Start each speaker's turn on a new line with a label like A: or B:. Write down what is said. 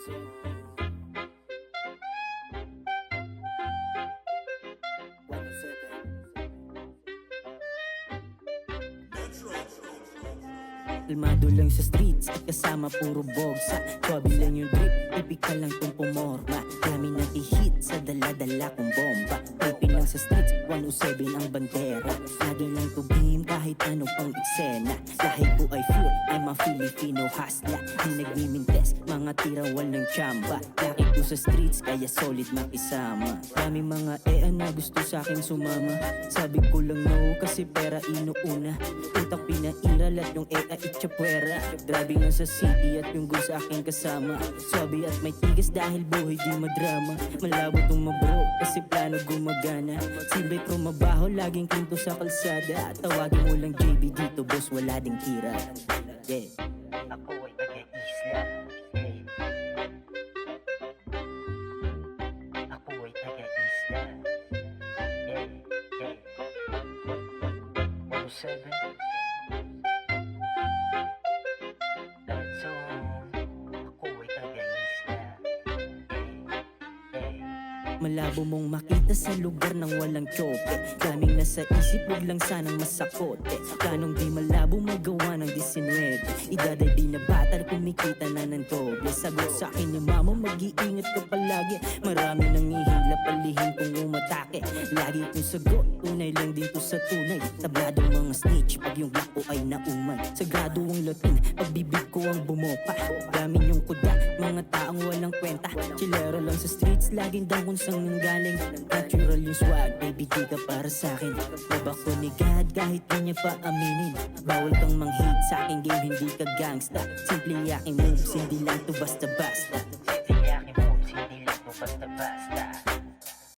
A: Kalmado lang sa streets, kasama puro bogsa. Chubby lang yung drip, typical lang tong pumorma. Dami nag-hit sa dala-dala kong bomba. Pipin lang sa streets, 107 ang bandera. Lagi lang to beam kahit anong pang eksena. Lahi ko ay full, I'm a Filipino hustler. Di nagmimintes, mga tira walang tsamba. Laki ko sa streets, kaya solid makisama. Dami mga na gusto sa akin sumama. Sabi ko lang no, kasi pera inuuna. Utak pinairal at yung itchapwera. Driving lang sa city at yung goal sa akin kasama. Sabi at may tigas dahil buhay di madrama. Malabo tong mabro kasi plano gumagana. Simple pero mabaho, laging klinto sa kalsada. Tawagin mo lang JB dito boss, wala ding tira. Yeah. Ako ay taga-isla. Ako ay taga-isla. Yeah, yeah. 107. That's all. Ako ay taga-isla. Malabo mong makita sa lugar ng walang tsoke. Daming nasa isip, wag lang sanang masakote. Planong di malabo magawa ng 19. Idaday di na bata, kumikita na ng doble. Sagot sa akin ni mama, mag-iingat ka palagi. Marami nang ihila, palihim kung umatake. Lagi kong sagot, tunay lang dito sa tunay. Tabladong mga snitch, pag yung black ko ay nauman. Sagrado ang latin, pag bibig ko ang bumopa. Dami yung kuda, mga taong walang kwenta. Chilero lang sa streets, laging daw kung saan nanggaling. Natural yung swag, baby di ka para sa'kin. Laba ko ni God, kahit di niya pa aminin. Bawal kang manghit sa aking game, hindi ka gangsta. Simple aking moves, hindi lang to basta-basta.